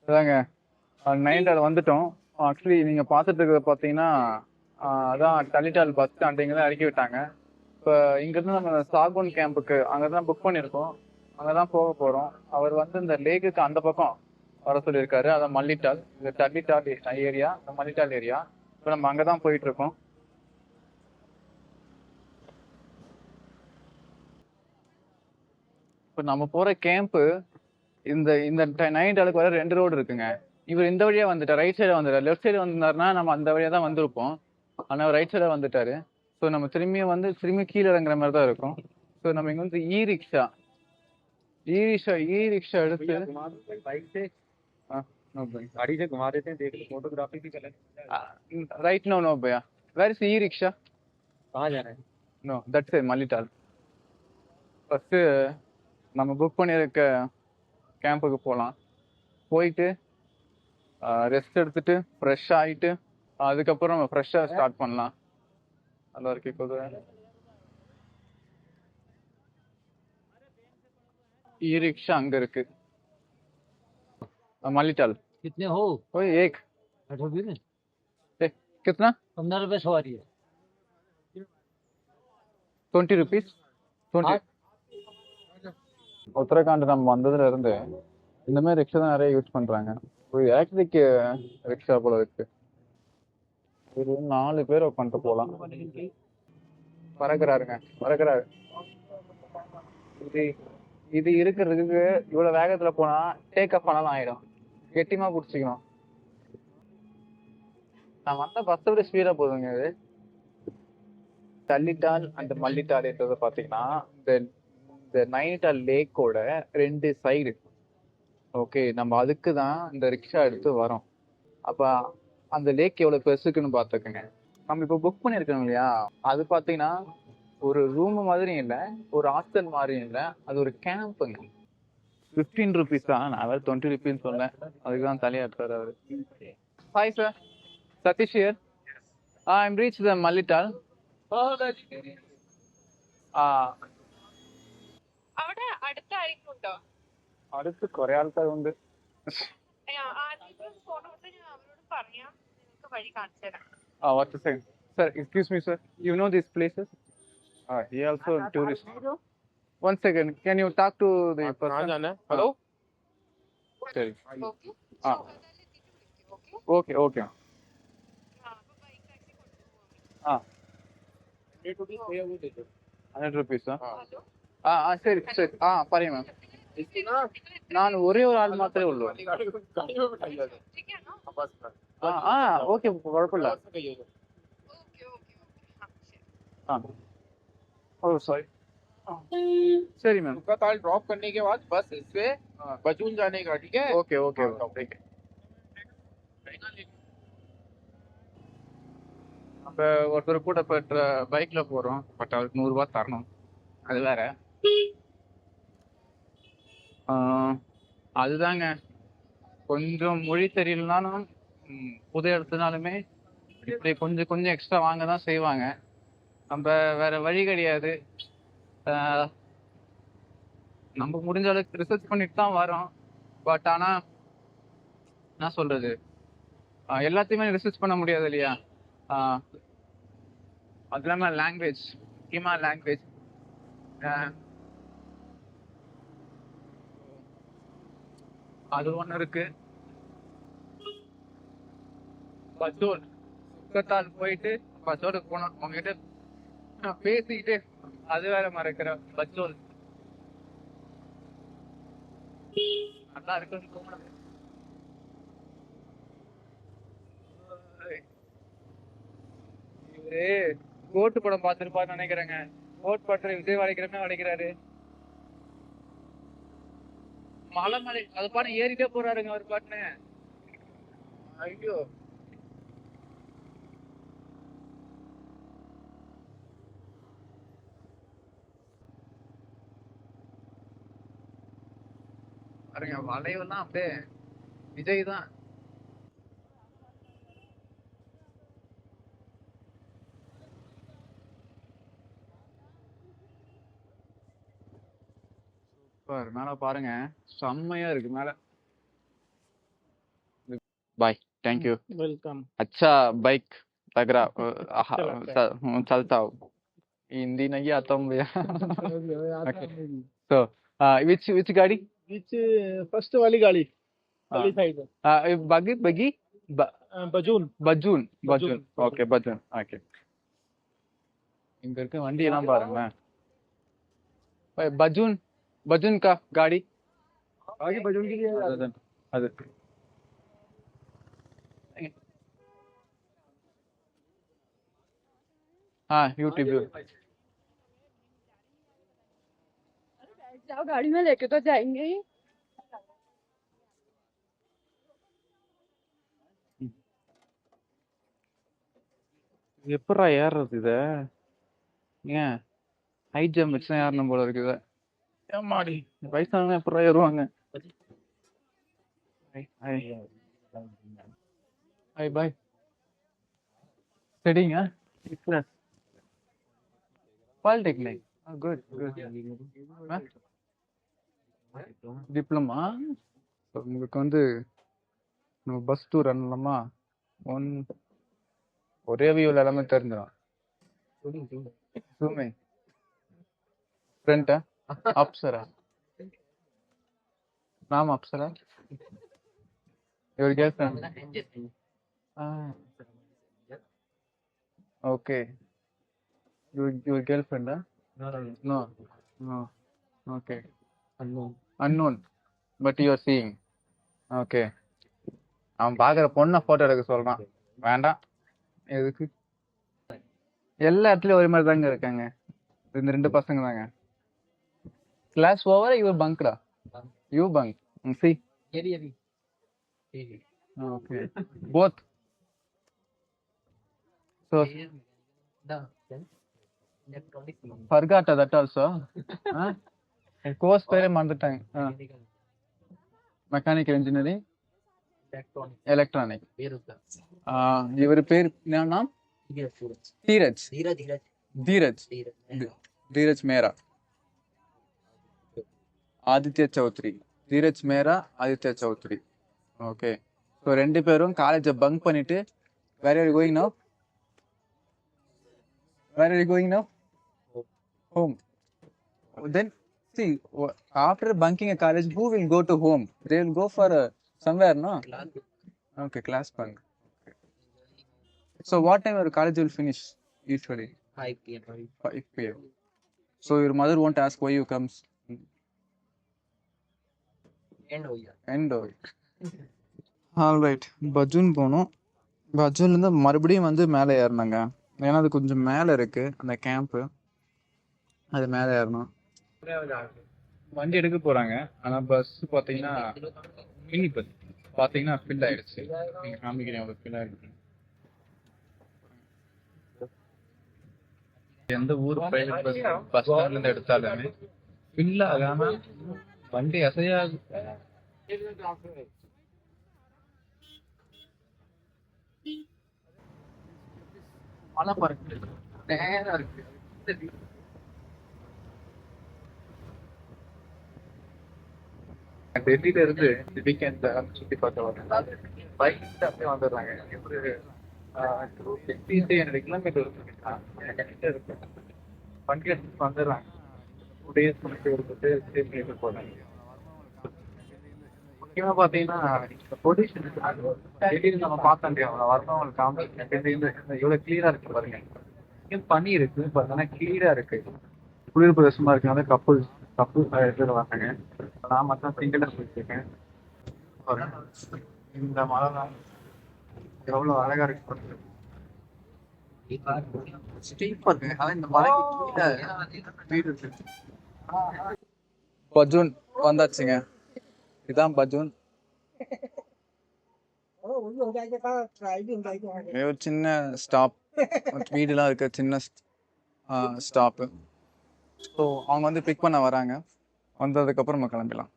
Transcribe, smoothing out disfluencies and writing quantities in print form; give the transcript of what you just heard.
அதாங்க நைன்டால் வந்துட்டோம். ஆக்சுவலி நீங்கள் பார்த்துட்டு இருக்கிறத பார்த்தீங்கன்னா அதான் டலிட்டால் பஸ் ஸ்டாண்ட் இங்கே தான் இறக்கி விட்டாங்க. இப்போ இங்கேருந்து நம்ம சாகுன் கேம்புக்கு அங்கே தான் புக் பண்ணியிருக்கோம். அங்கே தான் போக போகிறோம். அவர் வந்து இந்த லேக்குக்கு அந்த பக்கம் வர சொல்லியிருக்காரு. அதான் மல்லிட்டால், இந்த டலிட்டால் ஏரியா, இந்த மல்லிட்டால் ஏரியா. இப்போ நம்ம அங்கே தான் போயிட்டு இருக்கோம். இப்போ நம்ம போகிற கேம்ப்பு இந்த இந்த நைன்டாலுக்கு வர 2 ரோடு இருக்குங்க. இவர் இந்த வழியா வந்துட்டார், ரைட் சைடு வந்துட்டார். லெஃப்ட் சைடு வந்திருந்தாருன்னா நம்ம அந்த வழியா தான் வந்திருப்போம். ஆனால் ரைட் சைடாக வந்துட்டாரு. ஸோ நம்ம திரும்பி கீழே இறங்குற மாதிரி தான் இருக்கும். ஸோ நம்ம இங்கே வந்து இ ரிக்ஷா எடுத்து गाड़ी से घुमा देते हैं, देख लो फोटोग्राफी भी कर लेते ரைட் நோ பையா. Where is e rickshaw? कहाँ जाना है? No that's Mallital. ஃபஸ்ட்டு நம்ம புக் பண்ணியிருக்க கேம்புக்கு போகலாம். போயிட்டு ரெஸ்ட் எடுத்துட்டு ஃப்ரெஷ் ஆகிட்டு அதுக்கப்புறம் நம்ம ஃப்ரெஷ்ஷாக ஸ்டார்ட் பண்ணலாம். நல்லா இருக்கு இப்போ ई रिक्शा अंग इருக்கு. मलिटाल कितने हो? कोई एक बैठो भी नहीं। कितना? 15 रुपए सवारी है। 20 rupees 20. உத்தரகாண்ட் நம்ம வந்ததுல இருந்து இந்த மாதிரி ரிக்ஷா தான் நிறைய யூஸ் பண்றாங்க. ஒரு எலக்ட்ரிக் ரிக்ஷா போல இருக்கு. ஒரு 4 பேர் உட்காந்து போலாம். பறக்குறாரு. இது இது இருக்கிறதுக்கு இவ்வளவு வேகத்துல போனா டேக் அப் பண்ணாலும் ஆயிடும். கெட்டிமா பிடிச்சிக்கணும். நான் வந்த பஸ் விட ஸ்பீடா போதுங்க. இது டல்லிட்டால் அண்ட் மல்லிட்டால் என்றது பாத்தீங்கன்னா இந்த நைனிடால் லேக்கோட 2 சைடு. ஓகே, நம்ம அதுக்கு தான் இந்த ரிக்ஷா எடுத்து வரோம். அப்ப அந்த லேக் எவ்வளவு பெருசுக்குன்னு பாத்துக்கோங்க. நம்ம இப்போ புக் பண்ணிருக்கோம் இல்லையா, அது பாத்தீங்கன்னா ஒரு ரூம் மாதிரி இல்லை, ஒரு ஹாஸ்டல் மாதிரி இல்லை, அது ஒரு கேம்புங்க. 15 rupees தான். நான் வேறு 20 rupees சொன்னேன். அதுக்கு தான் தலையாட்டுறாரு அவரு. Hi sir, Sathish here. I'm reach the Mallital. അവിടെ അടുത്ത ആരെങ്കിലും ഉണ്ടോ? അടുത്ത് കുറെ ആൾക്കാരുണ്ട്. ആദ്യം ഫോൺ കൊടുത്ത് ഞാൻ അവരോട് പറയാം, നിങ്ങൾക്ക് വഴി കാണിച്ചു തരാം. What to say? Sir, excuse me, sir. You know these places? He also tourist. One second. Can you talk to the person? कहाँ जाना है? हेलो। சரி. Okay okay okay. Ah 100 rupees. சரி சரி. பாருங்க மேம். நான் ஒரே ஒரு ஆள் மாத்திரமே உள்ளு. ஓகே, குழப்பமில்ல. Oh sorry. सही मैम. ताल ड्रॉप करने के बाद बस इससे बचून जाने का, ठीक है? ओके ओके ठीक है. அப்போ ஒருத்தர் கூட இப்போ பைக்கில் போகிறோம். பட் அவருக்கு 100 ரூபா தரணும், அது வேற. அதுதாங்க கொஞ்சம் மொழி தெரியலனாலும் புது இடத்துனாலுமே இப்படி கொஞ்சம் கொஞ்சம் எக்ஸ்ட்ரா வாங்க தான் செய்வாங்க. நம்ம வேற வழி கிடையாது. நம்ம முடிஞ்ச அளவுக்கு ரிசர்ச் பண்ணிட்டு தான் வரோம். பட் ஆனால் என்ன சொல்றது, எல்லாத்தையுமே ரிசர்ச் பண்ண முடியாது இல்லையா. அது இல்லாமல் லாங்குவேஜ், முக்கியமாக லாங்குவேஜ். அது ஒன்று இருக்கு. பஸ்ஸோடு சுக்கத்தால் போயிட்டு பஸ்ஸோடு போனோம். உங்ககிட்ட பேசிக்கிட்டு அது வேற மறக்கிற பஸ்ஸோடு நல்லா இருக்குன்னு தோணுது. இவரு கோட்டு படம் பார்த்துருப்பாருன்னு நினைக்கிறேங்க. கோட் பற்ற விஜய் வளைக்கிறமே வளைக்கிறாரு. மலை மலை அது பாட்டு ஏறிட்டே போறாருங்க அவர் பாட்டுன்னு. ஐயோ, பாருங்க வளைவெல்லாம் அப்படியே விஜய் தான். மேல பாருங்க, செம்மையா இருக்கு மேல. Bye, thank you. वेलकम। अच्छा बाइक लग रहा अच्छा लगता है। चलता हूँ। हिंदी नहीं आता हूँ भैया। आता Okay. है भी। So, which गाड़ी? बीच फर्स्ट वाली गाड़ी वाली हाँ, साइड बगी बगी बजून பஜூன் பஜூன் बजून ஓகே பஜூன் ஓகே. இங்க இருக்க வண்டி எல்லாம் பாருங்களேன். பஜூன் பஜூன் கா गाड़ी आगे बजून की लिए அதுதான் அது. हाँ यूट्यूब जाओ गाड़ी में लेके तो जाएंगे ही। எப்படா ஏறுறது இத? ஏன் ஹை ஜம்ப் வச்சுதான் ஏறணும் போல இருக்குது. ஏமாடி வயசானவங்க எப்படா ஏறுவாங்க? ஹை பாய் ஸ்டடிங்க பாலிடெக்னிக் குட் குட் டிப்ளமா. உங்களுக்கு வந்து நம்ம பஸ் டூர் அண்ணலாமா? ஒரே வியூவில் எல்லாமே தெரிஞ்சிடும். ஜூமே ஃப்ரண்ட்டா அப்சரா नाम अप्सरा your girlfriend okay your girlfriend no no okay unknown but you are seeing okay அவன் பாக்குற பொண்ணை போட்டோ எடுக்க சொல்றான். வேண்டாம் எதுக்கு? எல்லா இடத்துலயும் ஒரே மாதிரி தாங்க இருக்காங்க இந்த ரெண்டு பசங்க தாங்க. கிளாஸ் ஓவர் யுவர் பங்க்டா யூ பங்க் சி okay both so forgot that also course பேரே மறந்துட்டாங்க. Mechanical engineering electronic. இவர் பேர் என்ன? धीरज धीरज धीरज मेहरा ஆதித்ய சௌத்ரி. தீரஜ் மேரா ஆதித்ய சௌத்ரி. ஓகே ஸோ ரெண்டு பேரும் காலேஜை பங்க் பண்ணிட்டு where are you going now? Where are you going now? Home. Then see after bunking a college who will go to home? They will go for somewhere, no? Okay, class bunk. So what time your college will finish usually? 5 p.m. 5 p.m. So your mother won't ask why you comes? End हो गया. End of it. All right. பஜூன் போனோம். பஜூன்லேருந்து மறுபடியும் வந்து மேலே ஏறினாங்க. ஏன்னா அது கொஞ்சம் மேலே இருக்கு அந்த கேம்ப்பு. அது மேலே ஏறணும். வண்டி எடுக்க போறாங்க. ஆனா பஸ் பாத்தீங்கன்னா மினி பஸ் பாத்தீங்கன்னா ஃபில் ஆயிடுச்சு. நீங்க காமிக்கிறேன் அவ்வளவு ஃபில் ஆயிடுச்சு. எந்த ஊர் பிரைவேட் பஸ் பஸ் ஸ்டாண்ட்ல இருந்து எடுத்தாலுமே ஃபில் ஆகாம வண்டி அசையாது. மழை பாருங்க நேரா இருக்கு. டெல்லியில இருந்து வீக்கெண்ட் சுத்தி பார்க்க வராங்க. பைக்ல அப்படியே வந்துடுறாங்க. ஒரு 15 கிலோமீட்டர் இருக்கு. வண்டி எடுத்துட்டு வந்துடுறாங்க. 2 days முடிச்சு எடுத்துட்டு ஸ்டே பண்ணிட்டு போறாங்க. முக்கியமா பாத்தீங்கன்னா பொல்யூஷன் டெல்லியில நம்ம பார்த்தோம் இல்லையா வரணும் காமிச்சு இவ்வளவு கிளியரா இருக்கு பாருங்க. இங்க பனி இருக்கு பட் ஆனா கிளியரா இருக்கு. குளிர் பிரதேசமா இருக்கனால கப்புள்ஸ் எடுத்துட்டு வராங்க. நான் மட்டும் சிங்கிளா போயிட்டு இந்த மலை தான் எவ்வளவு அழகா இருக்கு பாருங்க. இந்த மலைக்கு கீழே வீடு இருக்கு. பஜூன் வந்தாச்சுங்க. இதான் பஜூன். ஒரு சின்ன ஸ்டாப் வீடுலாம் இருக்க சின்ன ஸ்டாப்பு. ஸோ அவங்க வந்து பிக் பண்ண வராங்க. வந்ததுக்கப்புறம் நம்ம கிளம்பிடலாம்.